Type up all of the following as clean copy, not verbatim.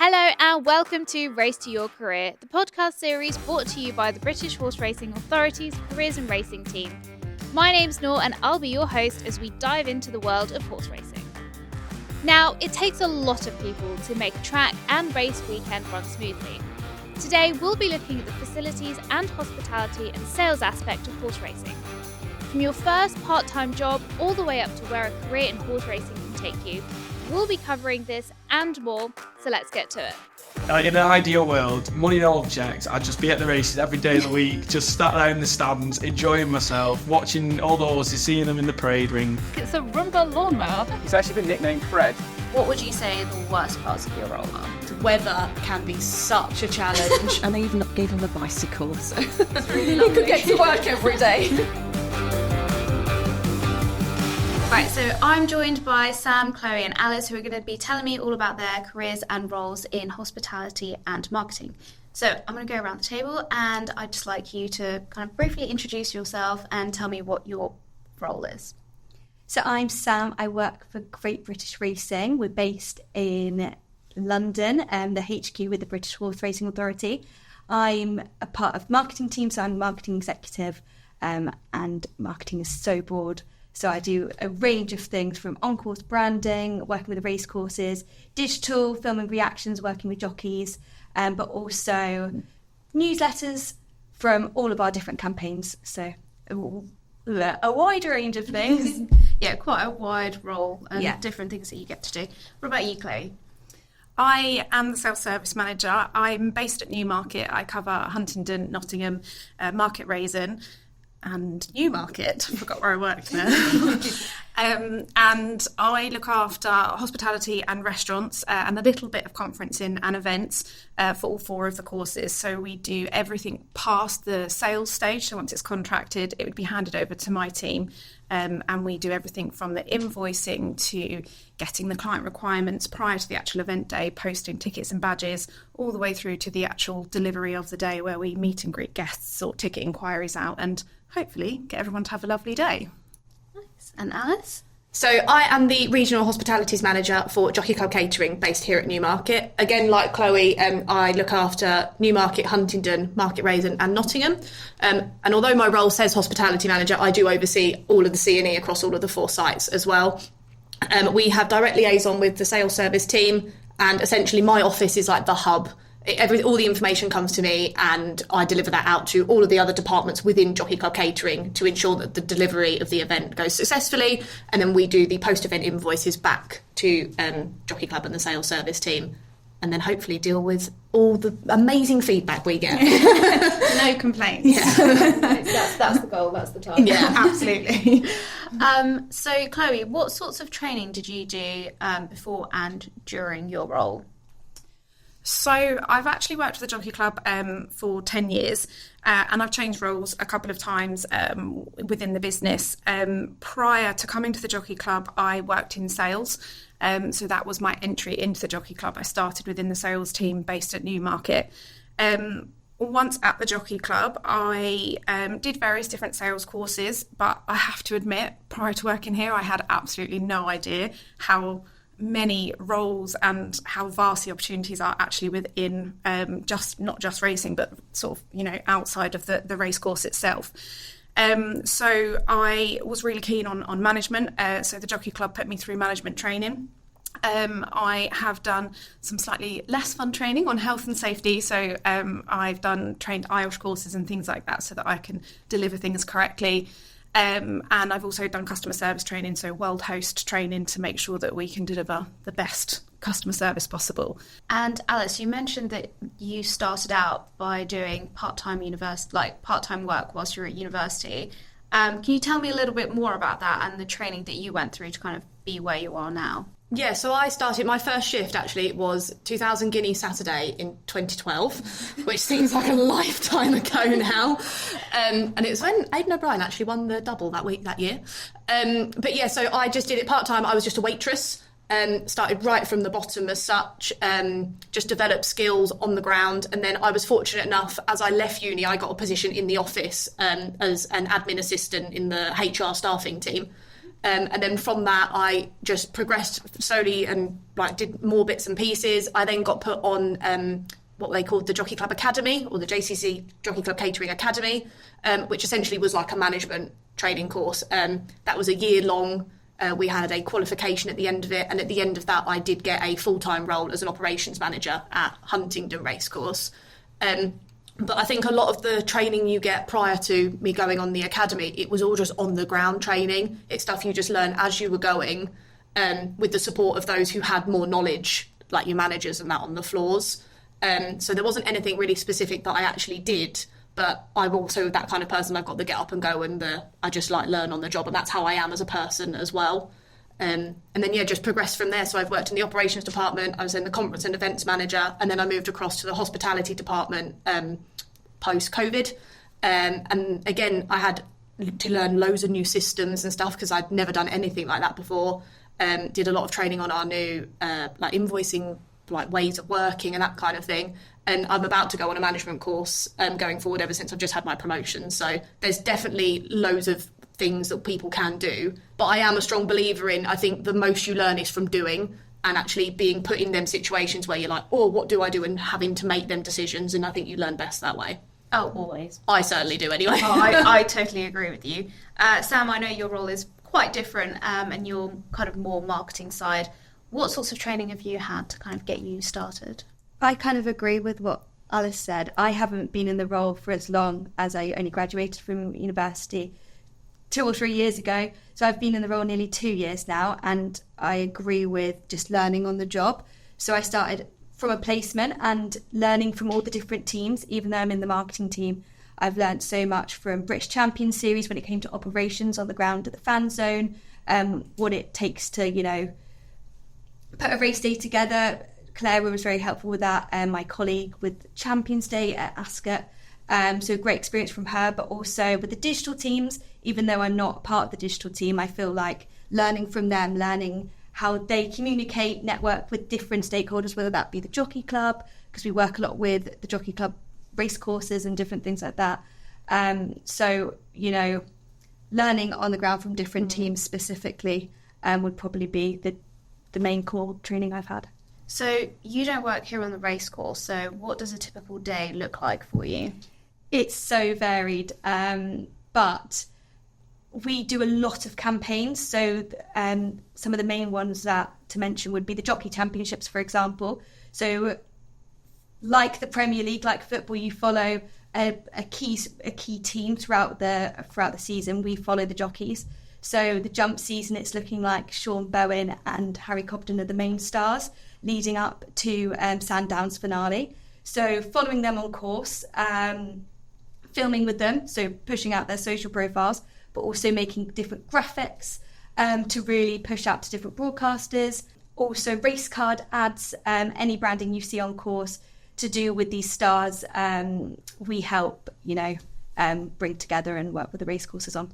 Hello and welcome to Race to Your Career, the podcast series brought to you by the British Horse Racing Authority's Careers and Racing team. My name's Noor and I'll be your host as we dive into the world of horse racing. Now, it takes a lot of people to make a track and race weekend run smoothly. Today, we'll be looking at the facilities and hospitality and sales aspect of horse racing. From your first part-time job all the way up to where a career in horse racing can take you, we'll be covering this and more, so let's get to it. In an ideal world, money and objects, I'd just be at the races every day of the week, just sat there in the stands, enjoying myself, watching all the horses, seeing them in the parade ring. It's a Roomba lawnmower. He's actually been nicknamed Fred. What would you say the worst parts of your role are? The weather can be such a challenge. And they even gave him a bicycle, so It's really lovely. he could get to work every day. Right, so I'm joined by Sam, Chloe and Alice, who are going to be telling me all about their careers and roles in hospitality and marketing. So I'm going to go around the table and I'd just like you to kind of briefly introduce yourself and tell me what your role is. So I'm Sam. I work for Great British Racing. We're based in London, the HQ with the British Horse Racing Authority. I'm a part of the marketing team, so I'm a marketing executive, and marketing is so broad. So I do a range of things from on-course branding, working with the race courses, digital, filming reactions, working with jockeys, but also newsletters from all of our different campaigns. So a wide range of things. Yeah, quite a wide role and different things that you get to do. What about you, Chloe? I am the sales service manager. I'm based at Newmarket. I cover Huntingdon, Nottingham, Market Raisin and Newmarket. I forgot where I worked there. And I look after hospitality and restaurants and a little bit of conferencing and events for all four of the courses. So we do everything past the sales stage. So once it's contracted, it would be handed over to my team. And we do everything from the invoicing to getting the client requirements prior to the actual event day, posting tickets and badges, all the way through to the actual delivery of the day where we meet and greet guests, sort ticket inquiries out and hopefully get everyone to have a lovely day. Nice. And Alice? So I am the Regional Hospitalities Manager for Jockey Club Catering based here at Newmarket. Again, like Chloe, I look after Newmarket, Huntingdon, Market Raisin and Nottingham. And although my role says Hospitality Manager, I do oversee all of the C&E across all of the four sites as well. We have direct liaison with the sales service team, and essentially my office is like the hub. All the information comes to me and I deliver that out to all of the other departments within Jockey Club Catering to ensure that the delivery of the event goes successfully, and then we do the post-event invoices back to Jockey Club and the sales service team, and then hopefully deal with all the amazing feedback we get. No complaints. Yeah. That's the goal, that's the target. Yeah, absolutely. So Chloe, what sorts of training did you do before and during your role? So I've actually worked for the Jockey Club for 10 years and I've changed roles a couple of times within the business. Prior to coming to the Jockey Club, I worked in sales. So that was my entry into the Jockey Club. I started within the sales team based at Newmarket. Once at the Jockey Club, I did various different sales courses, but I have to admit, prior to working here, I had absolutely no idea how many roles and how vast the opportunities are actually within not just racing, but sort of, outside of the racecourse itself. So I was really keen on management. So the Jockey Club put me through management training. I have done some slightly less fun training on health and safety. So I've trained IELTS courses and things like that so that I can deliver things correctly. And I've also done customer service training, so world host training to make sure that we can deliver the best customer service possible. And Alice, you mentioned that you started out by doing part-time work whilst you were at university. Can you tell me a little bit more about that and the training that you went through to kind of be where you are now? Yeah, so I started, my first shift actually was 2,000 guineas Saturday in 2012, which seems like a lifetime ago now. And it was when Aidan O'Brien actually won the double that year. But yeah, so I just did it part-time. I was just a waitress, started right from the bottom as such, just developed skills on the ground. And then I was fortunate enough, as I left uni, I got a position in the office as an admin assistant in the HR staffing team. And then from that, I just progressed slowly and like did more bits and pieces. I then got put on what they called the Jockey Club Academy, or the JCC Jockey Club Catering Academy, which essentially was like a management training course. That was a year long. We had a qualification at the end of it, and at the end of that I did get a full-time role as an operations manager at Huntingdon Racecourse. But I think a lot of the training you get prior to me going on the academy, it was all just on the ground training. It's stuff you just learn as you were going, with the support of those who had more knowledge, like your managers and that on the floors. So there wasn't anything really specific that I actually did, but I'm also that kind of person. I've got the get up and go, and I just like learn on the job, and that's how I am as a person as well. And then just progressed from there. So I've worked in the operations department, I was in the conference and events manager, and then I moved across to the hospitality department post-COVID. And again, I had to learn loads of new systems and stuff because I'd never done anything like that before. Did a lot of training on our new like invoicing, like ways of working and that kind of thing. And I'm about to go on a management course going forward ever since I've just had my promotion. So there's definitely loads of things that people can do. But I am a strong believer in, I think the most you learn is from doing and actually being put in them situations where you're like, oh, what do I do? And having to make them decisions. And I think you learn best that way. Oh, always. I certainly do anyway. I totally agree with you. Sam, I know your role is quite different and you're kind of more marketing side. What sorts of training have you had to kind of get you started? I kind of agree with what Alice said. I haven't been in the role for as long as I only graduated from university 2 or 3 years ago. So I've been in the role nearly 2 years now, and I agree with just learning on the job. So I started from a placement and learning from all the different teams. Even though I'm in the marketing team, I've learned so much from British Champion Series when it came to operations on the ground at the fan zone, what it takes to, put a race day together. Clara was very helpful with that, and my colleague with Champions Day at Ascot. So great experience from her, but also with the digital teams. Even though I'm not part of the digital team, I feel like learning from them, learning how they communicate, network with different stakeholders, whether that be the Jockey Club, because we work a lot with the Jockey Club racecourses and different things like that. So, learning on the ground from different teams specifically would probably be the main core training I've had. So you don't work here on the racecourse, so what does a typical day look like for you? It's so varied, but we do a lot of campaigns. So some of the main ones to mention would be the Jockey Championships, for example. So like the Premier League, like football, you follow a key team throughout the season. We follow the jockeys. So the jump season, it's looking like Sean Bowen and Harry Cobden are the main stars, leading up to Sandown's finale. So following them on course, filming with them, so pushing out their social profiles, but also making different graphics to really push out to different broadcasters. Also race card ads, any branding you see on course to do with these stars, we help, bring together and work with the race courses on.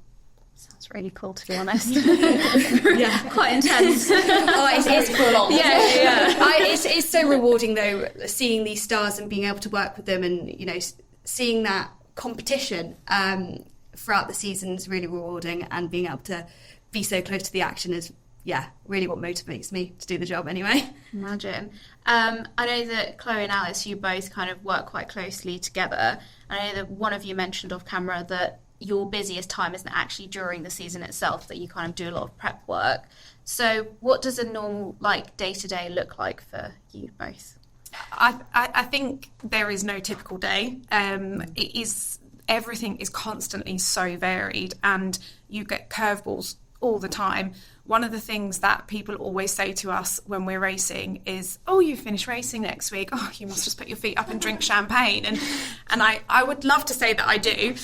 Sounds really cool, to be honest. Yeah, quite intense. It's full on. Yeah. It's so rewarding though, seeing these stars and being able to work with them, and seeing that competition throughout the season is really rewarding, and being able to be so close to the action is really what motivates me to do the job anyway. Imagine. I know that Chloe and Alice, you both kind of work quite closely together. I know that one of you mentioned off camera that your busiest time isn't actually during the season itself, that you kind of do a lot of prep work. So what does a normal day-to-day look like for you both? I think there is no typical day. Everything is constantly so varied, and you get curveballs all the time. One of the things that people always say to us when we're racing is, oh, you finish racing next week. Oh, you must just put your feet up and drink champagne. And I would love to say that I do,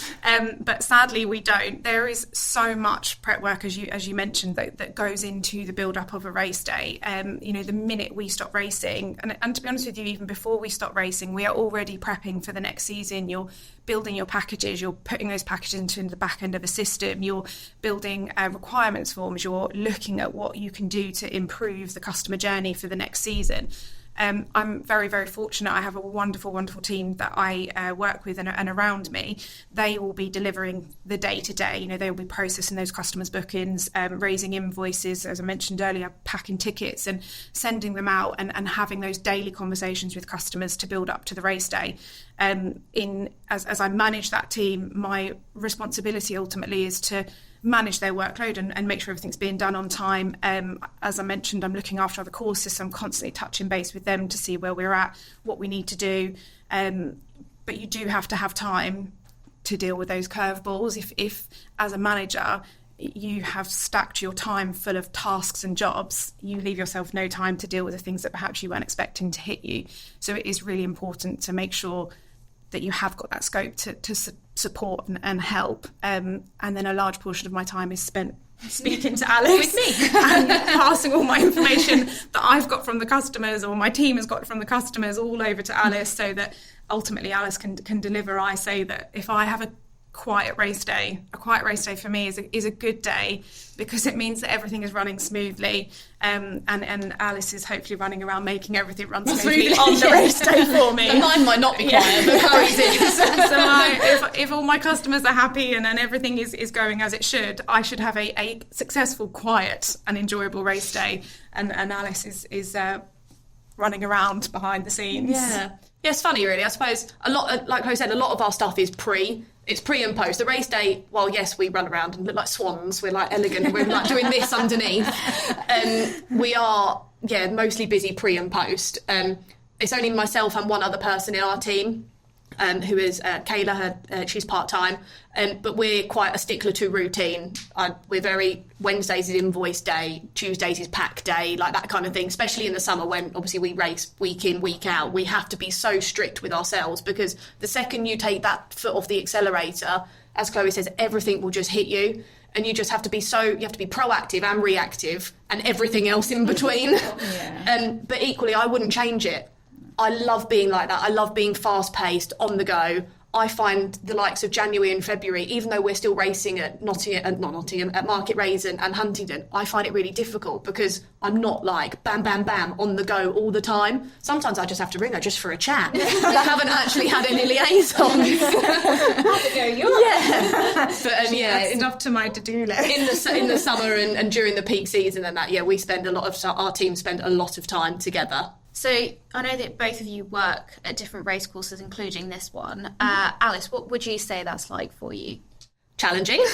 but sadly we don't. There is so much prep work, as you mentioned, that goes into the build-up of a race day. The minute we stop racing, and to be honest with you, even before we stop racing, we are already prepping for the next season. You're building your packages, you're putting those packages into the back end of a system, you're building requirements forms, you're looking at what you can do to improve the customer journey for the next season. I'm very, very fortunate. I have a wonderful, wonderful team that I work with and around me. They will be delivering the day-to-day. You know, they will be processing those customers' bookings, raising invoices, as I mentioned earlier, packing tickets and sending them out and having those daily conversations with customers to build up to the race day. As I manage that team, my responsibility ultimately is to manage their workload and make sure everything's being done on time. As I mentioned, I'm looking after other courses, so I'm constantly touching base with them to see where we're at, what we need to do. But you do have to have time to deal with those curveballs. If as a manager, you have stacked your time full of tasks and jobs, you leave yourself no time to deal with the things that perhaps you weren't expecting to hit you. So it is really important to make sure that you have got that scope to support and help. And then a large portion of my time is spent speaking to Alice and passing all my information that I've got from the customers or my team has got from the customers all over to Alice, so that ultimately Alice can deliver. I say that if I have a quiet race day for me is a good day, because it means that everything is running smoothly, and Alice is hopefully running around making everything run smoothly on the race day for me. And mine might not be quiet, but Chloe's is. So if all my customers are happy and everything is going as it should, I should have a successful, quiet and enjoyable race day, and Alice is running around behind the scenes. Yeah, it's funny really. I suppose a lot, like Chloe said, a lot of our stuff is pre and post. The race day, well, yes, we run around and look like swans. We're like elegant. We're like doing this underneath. We are, mostly busy pre and post. It's only myself and one other person in our team, who is Kayla. She's part-time. But we're quite a stickler to routine. We're very, Wednesdays is invoice day, Tuesdays is pack day, like that kind of thing, especially in the summer when obviously we race week in, week out. We have to be so strict with ourselves, because the second you take that foot off the accelerator, as Chloe says, everything will just hit you. And you just have to be proactive and reactive and everything else in between. But equally, I wouldn't change it. I love being like that. I love being fast-paced, on the go. I find the likes of January and February, even though we're still racing at at Market Raisin and Huntingdon, I find it really difficult because I'm not like bam, bam, bam on the go all the time. Sometimes I just have to ring her just for a chat. I haven't actually had any liaisons. It's up to my to-do list. In the summer and during the peak season and that, we spend our team spend a lot of time together. So I know that both of you work at different race courses, including this one. Alice, what would you say that's like for you? Challenging,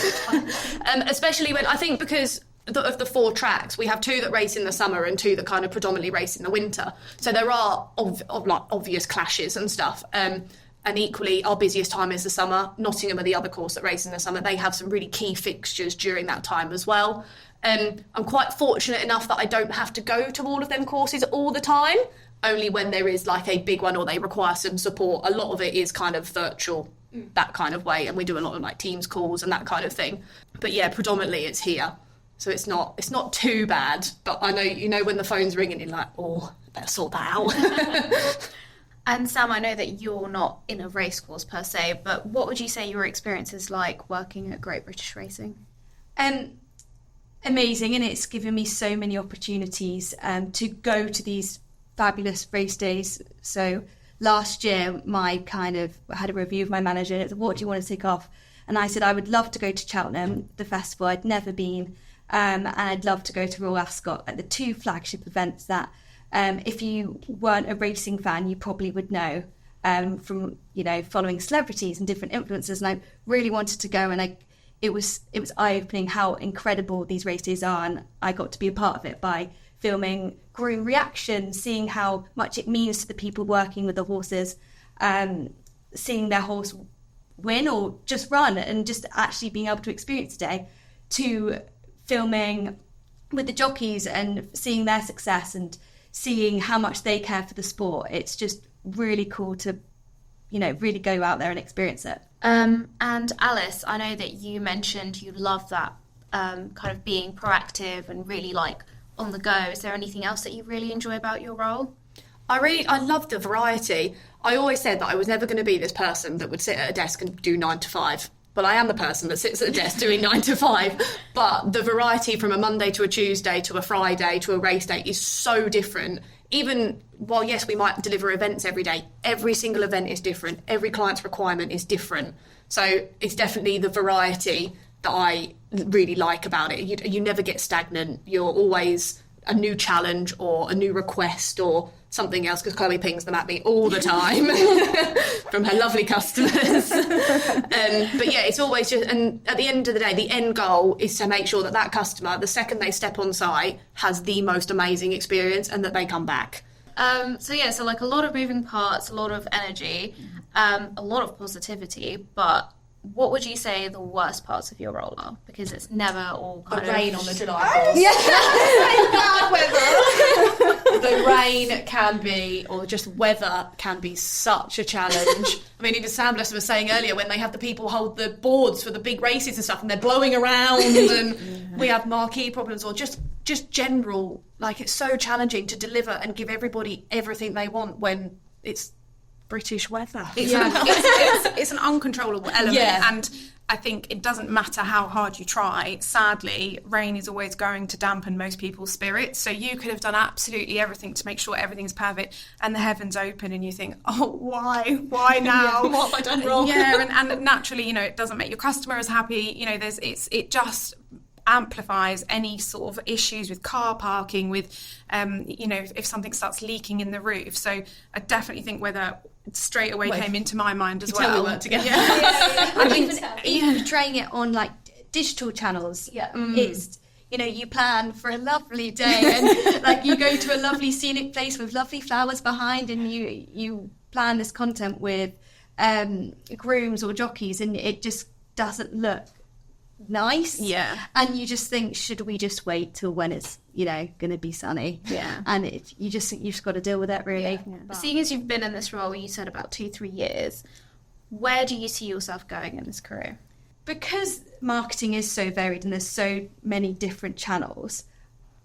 especially when I think because of the 4 tracks, we have 2 that race in the summer and 2 that kind of predominantly race in the winter. So there are obvious clashes and stuff. And equally, our busiest time is the summer. Nottingham are the other course that race in the summer. They have some really key fixtures during that time as well. I'm quite fortunate enough that I don't have to go to all of them courses all the time, only when there is like a big one or they require some support. A lot of it is kind of virtual, that kind of way, and we do a lot of like Teams calls and that kind of thing. But predominantly it's here. So it's not too bad, but I know when the phone's ringing, you're like, oh, I better sort that out. And Sam, I know that you're not in a race course per se, but what would you say your experience is like working at Great British Racing? Amazing, and it's given me so many opportunities to go to these fabulous race days. So last year, I had a review with my manager, and it was, what do you want to take off? And I said I would love to go to Cheltenham, the festival. I'd never been, and I'd love to go to Royal Ascot, like the 2 flagship events that if you weren't a racing fan, you probably would know from following celebrities and different influencers. And I really wanted to go, and it was eye-opening how incredible these race days are, and I got to be a part of it by filming groom reactions, seeing how much it means to the people working with the horses, seeing their horse win or just run, and just actually being able to experience the day, to filming with the jockeys and seeing their success and seeing how much they care for the sport. It's just really cool to really go out there and experience it. And Alice, I know that you mentioned you love that kind of being proactive and really like on the go. Is there anything else that you really enjoy about your role? I love the variety. I always said that I was never going to be this person that would sit at a desk and do 9 to 5. But I am the person that sits at a desk doing 9 to 5. But the variety from a Monday to a Tuesday to a Friday to a race day is so different. Even while yes, we might deliver events every day, every single event is different. Every client's requirement is different. So it's definitely the variety that I really like about it. You never get stagnant. You're always a new challenge or a new request or something else, because Chloe pings them at me all the time from her lovely customers. But yeah, it's always just, and at the end of the day, the end goal is to make sure that that customer, the second they step on site, has the most amazing experience and that they come back. So like a lot of moving parts, a lot of energy, a lot of positivity, but what would you say the worst parts of your role are? Because it's never all kind of rain on the July course. The rain can be, or just weather can be such a challenge. I mean, even Sam Bless was saying earlier, when they have the people hold the boards for the big races and stuff and they're blowing around and we have marquee problems, or just general, like, it's so challenging to deliver and give everybody everything they want when it's British weather. It's an uncontrollable element, Yeah. and I think it doesn't matter how hard you try. Sadly, rain is always going to dampen most people's spirits. So you could have done absolutely everything to make sure everything's perfect, and the heavens open, and you think, "Oh, why now? What have I done wrong?" Yeah, and naturally, it doesn't make your customer as happy. It just amplifies any sort of issues with car parking, with if something starts leaking in the roof. So I definitely think weather straight away came into my mind as well. We work together. I mean, even portraying it on like digital channels. It's you plan for a lovely day and like you go to a lovely scenic place with lovely flowers behind, and you plan this content with grooms or jockeys, and it just doesn't look nice. And you just think, should we just wait till when it's gonna be sunny? And you've just got to deal with it, really. Seeing as you've been in this role, you said about 2-3 years, where do you see yourself going in this career? Because marketing is so varied and there's so many different channels,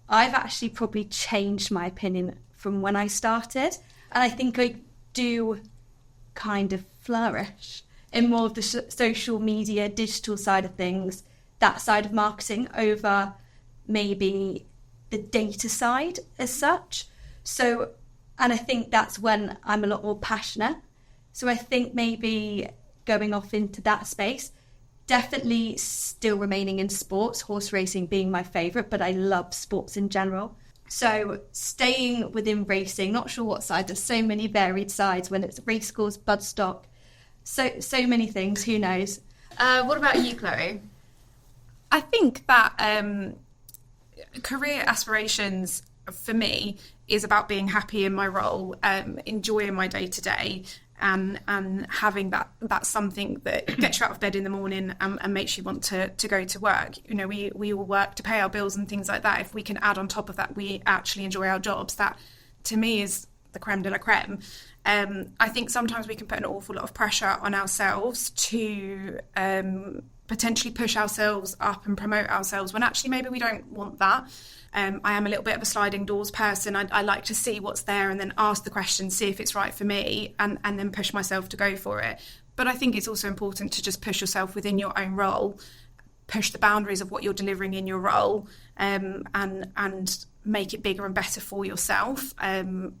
I've actually probably changed my opinion from when I started, and I think I do kind of flourish in more of the social media, digital side of things, that side of marketing, over maybe the data side as such. So, and I think that's when I'm a lot more passionate. So I think maybe going off into that space, definitely still remaining in sports, horse racing being my favourite, but I love sports in general. So staying within racing, not sure what side, there's so many varied sides, when it's Racecourse, Budstock, so many things, who knows. What about you, Chloe? I think that career aspirations for me is about being happy in my role, enjoying my day to day, and having that's something that gets you out of bed in the morning and makes you want to go to work. We all work to pay our bills and things like that. If we can add on top of that, we actually enjoy our jobs, that to me is the creme de la creme. I think sometimes we can put an awful lot of pressure on ourselves to potentially push ourselves up and promote ourselves, when actually maybe we don't want that. I am a little bit of a sliding doors person. I like to see what's there and then ask the question, see if it's right for me, and then push myself to go for it. But I think it's also important to just push yourself within your own role, push the boundaries of what you're delivering in your role, and make it bigger and better for yourself.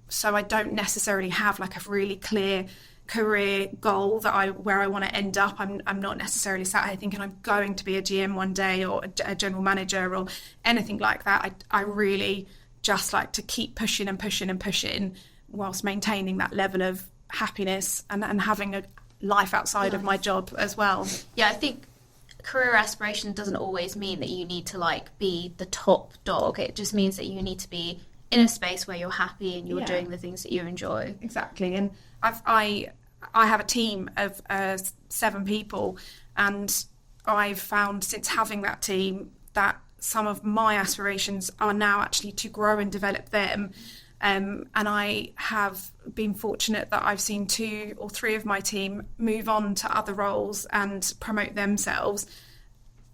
So I don't necessarily have like a really clear career goal where I want to end up. I'm not necessarily sat here thinking I'm going to be a GM one day or a general manager or anything like that. I really just like to keep pushing and pushing and pushing whilst maintaining that level of happiness and having a life outside of my job as well. Yeah, I think career aspiration doesn't always mean that you need to like be the top dog. It just means that you need to be in a space where you're happy and you're doing the things that you enjoy. Exactly. And I have a team of 7 people, and I've found since having that team that some of my aspirations are now actually to grow and develop them. And I have been fortunate that I've seen 2 or 3 of my team move on to other roles and promote themselves.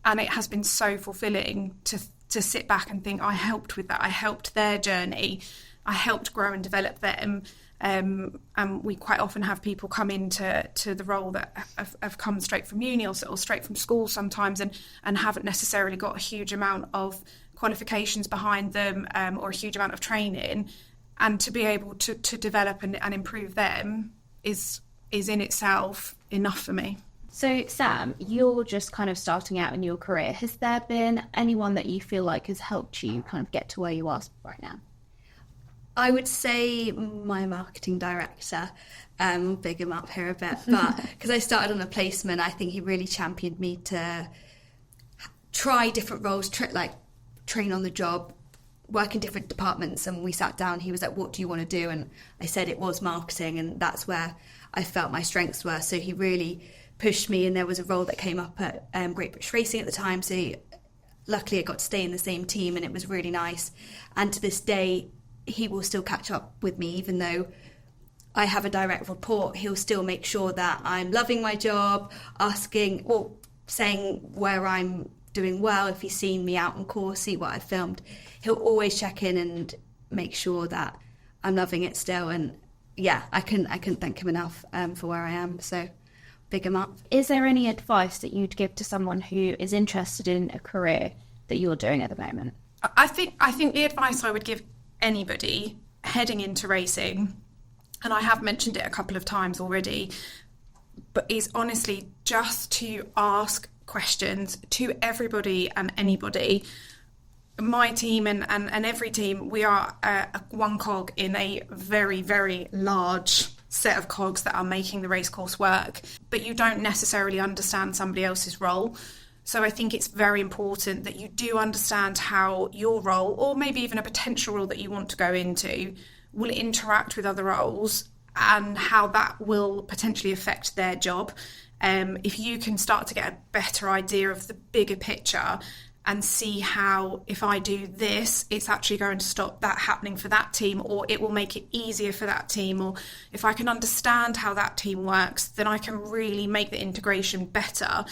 And it has been so fulfilling to sit back and think, I helped with that. I helped their journey. I helped grow and develop them. And we quite often have people come into the role that have come straight from uni or straight from school sometimes and haven't necessarily got a huge amount of qualifications behind them or a huge amount of training. and to be able to develop and improve them is in itself enough for me. So, Sam, you're just kind of starting out in your career. Has there been anyone that you feel like has helped you kind of get to where you are right now? I would say my marketing director. Big him up here a bit, but because I started on a placement, I think he really championed me to try different roles, train on the job, work in different departments. And we sat down, he was like, what do you want to do? And I said it was marketing, and that's where I felt my strengths were. So he really pushed me, and there was a role that came up at Great British Racing at the time, so luckily I got to stay in the same team, and it was really nice. And to this day he will still catch up with me, even though I have a direct report. He'll still make sure that I'm loving my job, asking or saying where I'm doing well. If he's seen me out on course, see what I've filmed, he'll always check in and make sure that I'm loving it still. And yeah, I couldn't thank him enough for where I am, so big him up. Is there any advice that you'd give to someone who is interested in a career that you're doing at the moment? I think the advice I would give anybody heading into racing, and I have mentioned it a couple of times already, but is honestly just to ask questions to everybody and anybody. My team and every team, we are one cog in a very, very large set of cogs that are making the racecourse work, but you don't necessarily understand somebody else's role. So I think it's very important that you do understand how your role, or maybe even a potential role that you want to go into, will interact with other roles and how that will potentially affect their job. If you can start to get a better idea of the bigger picture and see how, if I do this, it's actually going to stop that happening for that team, or it will make it easier for that team, or if I can understand how that team works, then I can really make the integration better.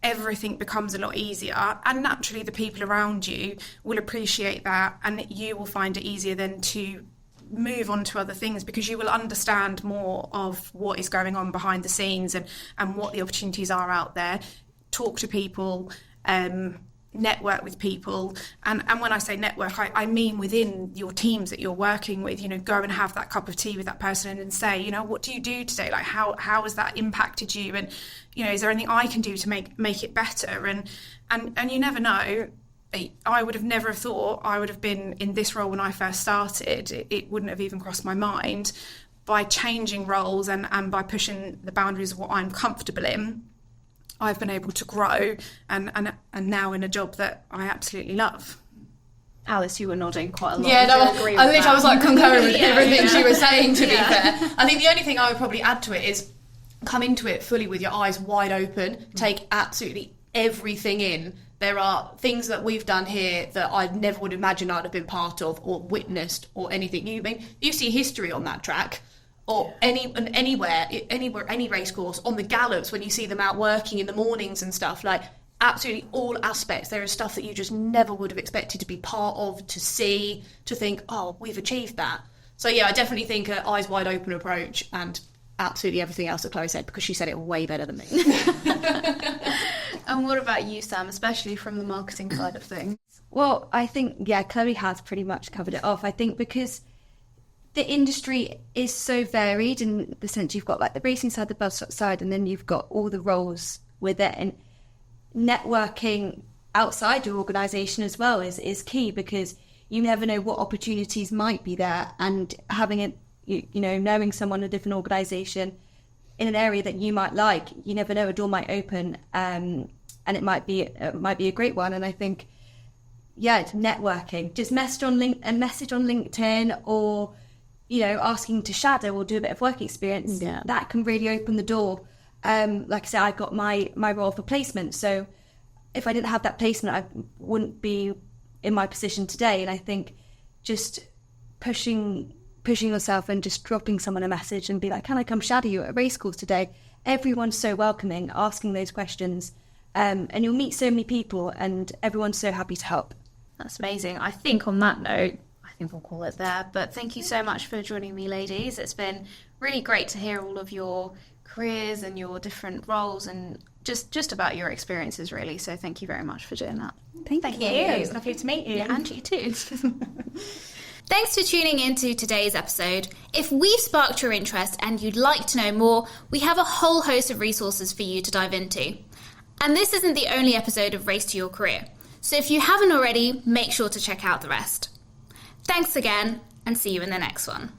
Everything becomes a lot easier, and naturally the people around you will appreciate that, and you will find it easier then to move on to other things, because you will understand more of what is going on behind the scenes and what the opportunities are out there. Talk to people, network with people, and when I say network, I mean within your teams that you're working with. Go and have that cup of tea with that person and say, what do you do today? Like, how has that impacted you? And is there anything I can do to make it better? And you never know. I would have never thought I would have been in this role when I first started. It wouldn't have even crossed my mind. By changing roles and by pushing the boundaries of what I'm comfortable in, I've been able to grow and now in a job that I absolutely love. Alice, you were nodding quite a lot. Yeah, no, I was like concurring with everything she was saying, to be fair. I think the only thing I would probably add to it is come into it fully with your eyes wide open, take absolutely everything in. There are things that we've done here that I never would imagine I'd have been part of or witnessed or anything. You see history on that track, or anywhere, any race course, on the gallops when you see them out working in the mornings and stuff, like absolutely all aspects. There is stuff that you just never would have expected to be part of, to see, to think, oh, we've achieved that. So yeah, I definitely think an eyes wide open approach, and absolutely everything else that Chloe said, because she said it way better than me. And what about you, Sam, especially from the marketing side of things? Well, I think, Chloe has pretty much covered it off. I think because the industry is so varied in the sense you've got like the racing side, the bus side, and then you've got all the roles with it. And networking outside your organisation as well is key, because you never know what opportunities might be there. And having it, knowing someone in a different organisation in an area that you might like, you never know, a door might open, and it might be a great one. And I think, it's networking. Just message on LinkedIn, or asking to shadow or do a bit of work experience. Yeah. That can really open the door. Like I said, I got my role for placement, so if I didn't have that placement, I wouldn't be in my position today. And I think just pushing yourself and just dropping someone a message and be like, can I come shadow you at a racecourse today? Everyone's so welcoming, asking those questions, and you'll meet so many people, and everyone's so happy to help. That's amazing. I think on that note, we'll call it there. But thank you so much for joining me, ladies. It's been really great to hear all of your careers and your different roles, and just about your experiences, really. So thank you very much for doing that. Thank you. It's lovely to meet you. Yeah, and you too. Thanks for tuning in to today's episode. If we've sparked your interest and you'd like to know more, we have a whole host of resources for you to dive into. And this isn't the only episode of Race to Your Career, so if you haven't already, make sure to check out the rest. Thanks again, and see you in the next one.